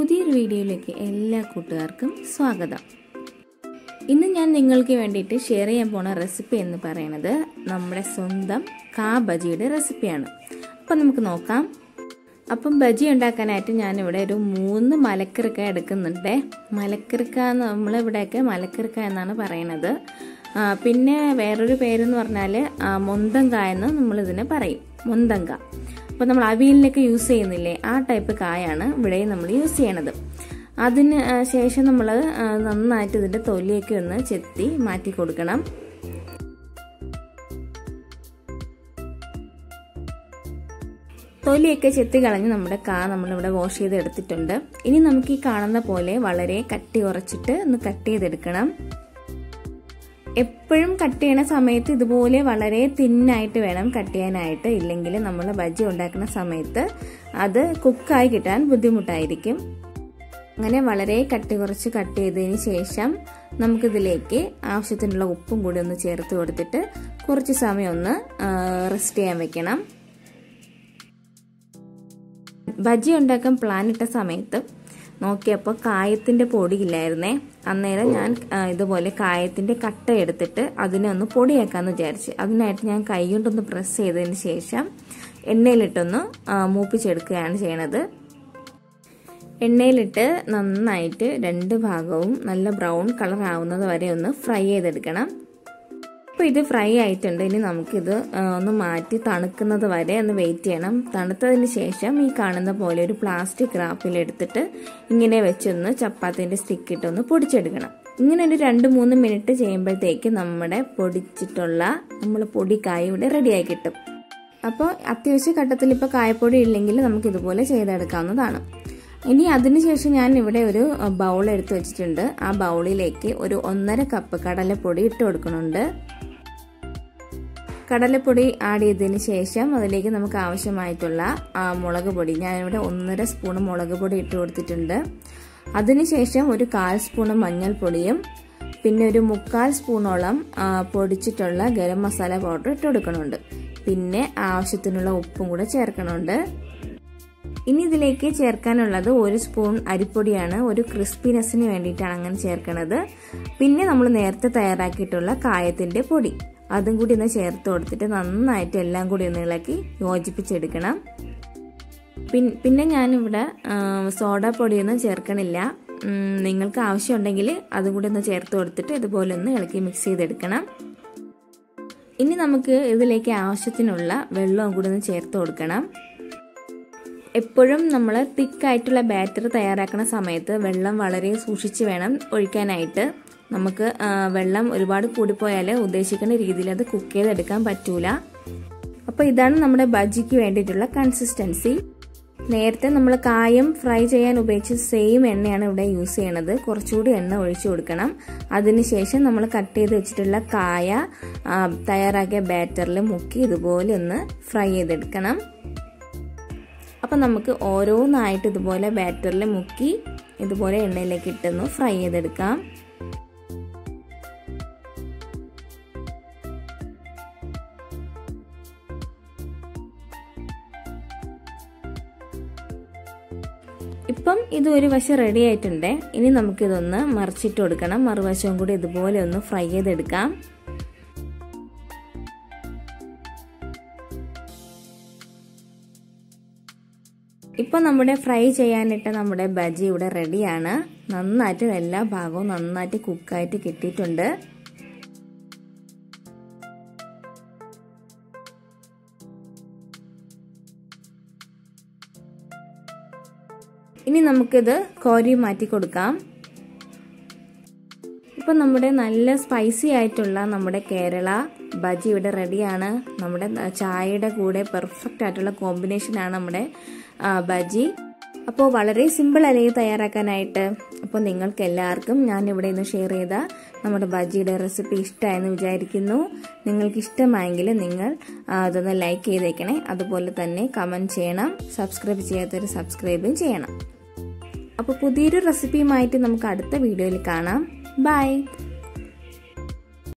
പുതിയൊരു വീഡിയോയിലേക്ക് എല്ലാ കൂട്ടുകാർക്കും സ്വാഗതം. ഇന്ന് ഞാൻ നിങ്ങൾക്ക് വേണ്ടിയിട്ട് ഷെയർ ചെയ്യാൻ പോണ റെസിപ്പി എന്ന് പറയുന്നത് നമ്മുടെ സ്വന്തം ബജിയുടെ റെസിപ്പിയാണ്. അപ്പം നമുക്ക് നോക്കാം. അപ്പം ബജി ഉണ്ടാക്കാനായിട്ട് ഞാനിവിടെ ഒരു 3 മലക്കറിക്ക എടുക്കുന്നുണ്ട്. മലക്കറിക്ക നമ്മളിവിടെയൊക്കെ മലക്കറിക്ക എന്നാണ് പറയുന്നത്. പിന്നെ വേറൊരു പേരെന്ന് പറഞ്ഞാൽ മൊന്തങ്കായ എന്ന് നമ്മളിതിനെ പറയും, മൊന്തങ്ക. അപ്പോൾ നമ്മൾ അവിയലിനൊക്കെ യൂസ് ചെയ്യുന്നില്ലേ, ആ ടൈപ്പ് കായാണ് ഇവിടെ നമ്മൾ യൂസ് ചെയ്യണത്. അതിന് ശേഷം നമ്മൾ നന്നായിട്ട് ഇതിൻ്റെ തൊലിയൊക്കെ ഒന്ന് ചെത്തി മാറ്റി കൊടുക്കണം. തൊലിയൊക്കെ ചെത്തി കളഞ്ഞ് നമ്മുടെ നമ്മളിവിടെ വാഷ് ചെയ്ത് എടുത്തിട്ടുണ്ട്. ഇനി നമുക്ക് ഈ കാണുന്ന പോലെ വളരെ കട്ടി കുറച്ചിട്ട് ഒന്ന് കട്ട് ചെയ്തെടുക്കണം. എപ്പോഴും കട്ട് ചെയ്യണ സമയത്ത് ഇതുപോലെ വളരെ തിന്നായിട്ട് വേണം കട്ട് ചെയ്യാനായിട്ട്, ഇല്ലെങ്കിൽ നമ്മൾ ബജി ഉണ്ടാക്കുന്ന സമയത്ത് അത് കുക്കായി കിട്ടാൻ ബുദ്ധിമുട്ടായിരിക്കും. അങ്ങനെ വളരെ കട്ടി കുറച്ച് കട്ട് ചെയ്തതിന് ശേഷം നമുക്കിതിലേക്ക് ആവശ്യത്തിനുള്ള ഉപ്പും കൂടി ഒന്ന് ചേർത്ത് കൊടുത്തിട്ട് കുറച്ച് സമയം ഒന്ന് റെസ്റ്റ് ചെയ്യാൻ വെക്കണം. ബജി ഉണ്ടാക്കാൻ പ്ലാൻ ഇട്ട സമയത്ത് നോക്കിയപ്പോൾ കായത്തിൻ്റെ പൊടിയില്ലായിരുന്നേ. അന്നേരം ഞാൻ ഇതുപോലെ കായത്തിൻ്റെ കട്ട എടുത്തിട്ട് അതിനെ ഒന്ന് പൊടിയാക്കാമെന്ന് വിചാരിച്ച് അതിനായിട്ട് ഞാൻ കൈ കൊണ്ടൊന്ന് പ്രസ് ചെയ്തതിന് ശേഷം എണ്ണയിലിട്ടൊന്ന് മൂപ്പിച്ചെടുക്കുകയാണ് ചെയ്യണത്. എണ്ണയിലിട്ട് നന്നായിട്ട് 2 ഭാഗവും നല്ല ബ്രൗൺ കളർ ആവുന്നത് വരെ ഒന്ന് ഫ്രൈ ചെയ്തെടുക്കണം. അപ്പോൾ ഇത് ഫ്രൈ ആയിട്ടുണ്ട്. ഇനി നമുക്കിത് ഒന്ന് മാറ്റി തണുക്കുന്നത് വരെ ഒന്ന് വെയിറ്റ് ചെയ്യണം. തണുത്തതിന് ശേഷം ഈ കാണുന്ന പോലെ ഒരു പ്ലാസ്റ്റിക് റാപ്പിലെടുത്തിട്ട് ഇങ്ങനെ വെച്ചൊന്ന് ചപ്പാത്തിൻ്റെ സ്റ്റിക്ക് ഇട്ടൊന്ന് പൊടിച്ചെടുക്കണം. ഇങ്ങനെ ഒരു 2-3 മിനിറ്റ് ചെയ്യുമ്പോഴത്തേക്ക് നമ്മുടെ പൊടിച്ചിട്ടുള്ള പൊടിക്കായ ഇവിടെ റെഡിയായി കിട്ടും. അപ്പോൾ അത്യാവശ്യ ഘട്ടത്തിൽ ഇപ്പോൾ കായപ്പൊടി ഇല്ലെങ്കിൽ നമുക്ക് ഇതുപോലെ ചെയ്തെടുക്കാവുന്നതാണ്. ഇനി അതിനുശേഷം ഞാൻ ഇവിടെ ഒരു ബൗൾ എടുത്ത് വെച്ചിട്ടുണ്ട്. ആ ബൗളിലേക്ക് ഒരു 1.5 കപ്പ് കടലപ്പൊടി ഇട്ട് കൊടുക്കുന്നുണ്ട്. കടലപ്പൊടി ആഡ് ചെയ്തതിന് ശേഷം അതിലേക്ക് നമുക്ക് ആവശ്യമായിട്ടുള്ള മുളക് പൊടി, ഞാനിവിടെ 1.5 സ്പൂൺ മുളക് പൊടി ഇട്ട് കൊടുത്തിട്ടുണ്ട്. അതിനുശേഷം ഒരു 1/4 സ്പൂൺ മഞ്ഞൾപ്പൊടിയും പിന്നെ ഒരു 3/4 സ്പൂണോളം പൊടിച്ചിട്ടുള്ള ഗരം മസാല പൗഡർ ഇട്ട് കൊടുക്കണുണ്ട്. പിന്നെ ആവശ്യത്തിനുള്ള ഉപ്പും കൂടെ ചേർക്കണുണ്ട്. ഇനി ഇതിലേക്ക് ചേർക്കാനുള്ളത് 1 സ്പൂൺ അരിപ്പൊടിയാണ്. ഒരു ക്രിസ്പിനെസ്സിന് വേണ്ടിയിട്ടാണ് അങ്ങനെ ചേർക്കണത്. പിന്നെ നമ്മൾ നേരത്തെ തയ്യാറാക്കിയിട്ടുള്ള കായത്തിൻ്റെ പൊടി അതും കൂടി ഒന്ന് ചേർത്ത് കൊടുത്തിട്ട് നന്നായിട്ട് എല്ലാം കൂടി ഒന്ന് ഇളക്കി യോജിപ്പിച്ചെടുക്കണം. പിന്നെ ഞാനിവിടെ സോഡാപ്പൊടിയൊന്നും ചേർക്കണില്ല. നിങ്ങൾക്ക് ആവശ്യമുണ്ടെങ്കിൽ അതും കൂടി ഒന്ന് ചേർത്ത് കൊടുത്തിട്ട് ഇതുപോലെ ഒന്ന് ഇളക്കി മിക്സ് ചെയ്തെടുക്കണം. ഇനി നമുക്ക് ഇതിലേക്ക് ആവശ്യത്തിനുള്ള വെള്ളവും കൂടി ഒന്ന് ചേർത്ത് കൊടുക്കണം. എപ്പോഴും നമ്മൾ തിക്കായിട്ടുള്ള ബാറ്റർ തയ്യാറാക്കുന്ന സമയത്ത് വെള്ളം വളരെ സൂക്ഷിച്ച് വേണം ഒഴിക്കാനായിട്ട്. നമുക്ക് വെള്ളം ഒരുപാട് കൂടിപ്പോയാൽ ഉദ്ദേശിക്കുന്ന രീതിയിൽ അത് കുക്ക് ചെയ്തെടുക്കാൻ പറ്റൂല. അപ്പോൾ ഇതാണ് നമ്മുടെ ബജിക്ക് വേണ്ടിയിട്ടുള്ള കൺസിസ്റ്റൻസി. നേരത്തെ നമ്മൾ കായം ഫ്രൈ ചെയ്യാൻ ഉപയോഗിച്ച സെയിം എണ്ണയാണ് ഇവിടെ യൂസ് ചെയ്യണത്. കുറച്ചുകൂടി എണ്ണ ഒഴിച്ചു കൊടുക്കണം. അതിനുശേഷം നമ്മൾ കട്ട് ചെയ്ത് വെച്ചിട്ടുള്ള കായ തയ്യാറാക്കിയ ബാറ്ററിൽ മുക്കി ഇതുപോലെ ഒന്ന് ഫ്രൈ ചെയ്തെടുക്കണം. അപ്പം നമുക്ക് ഓരോന്നായിട്ട് ഇതുപോലെ ബാറ്ററിൽ മുക്കി ഇതുപോലെ എണ്ണയിലേക്ക് ഇട്ടൊന്ന് ഫ്രൈ ചെയ്തെടുക്കാം. ഇപ്പം ഇത് ഒരു വശം റെഡി ആയിട്ടുണ്ട്. ഇനി നമുക്കിതൊന്ന് മറിച്ചിട്ട് കൊടുക്കണം. മറുവശവും കൂടി ഇതുപോലെ ഒന്ന് ഫ്രൈ ചെയ്തെടുക്കാം. ഇപ്പം നമ്മുടെ ഫ്രൈ ചെയ്യാനിട്ട് നമ്മുടെ ബജി ഇവിടെ റെഡിയാണ്. നന്നായിട്ട് എല്ലാ ഭാഗവും നന്നായിട്ട് കുക്കായിട്ട് കിട്ടിയിട്ടുണ്ട്. ഇനി നമുക്കിത് കോരി മാറ്റി കൊടുക്കാം. ഇപ്പം നമ്മുടെ നല്ല സ്പൈസി ആയിട്ടുള്ള നമ്മുടെ കേരള ബജി ഇവിടെ റെഡിയാണ്. നമ്മുടെ ചായയുടെ കൂടെ പെർഫെക്റ്റ് ആയിട്ടുള്ള കോമ്പിനേഷനാണ് നമ്മുടെ ബജി. അപ്പോൾ വളരെ സിമ്പിൾ അല്ലേ തയ്യാറാക്കാനായിട്ട്. അപ്പോൾ നിങ്ങൾക്ക് എല്ലാവർക്കും ഞാൻ ഇവിടെ ഇന്ന് ഷെയർ ചെയ്ത നമ്മുടെ ബജിയുടെ റെസിപ്പി ഇഷ്ടമായെന്ന് വിചാരിക്കുന്നു. നിങ്ങൾക്ക് ഇഷ്ടമായെങ്കിൽ നിങ്ങൾ അതൊന്ന് ലൈക്ക് ചെയ്തേക്കണേ. അതുപോലെ തന്നെ കമൻറ്റ് ചെയ്യണം. സബ്സ്ക്രൈബ് ചെയ്യാത്തവർ സബ്സ്ക്രൈബും ചെയ്യണം. അപ്പോൾ പുതിയൊരു റെസിപ്പിയുമായിട്ട് നമുക്ക് അടുത്ത വീഡിയോയിൽ കാണാം. ബൈ.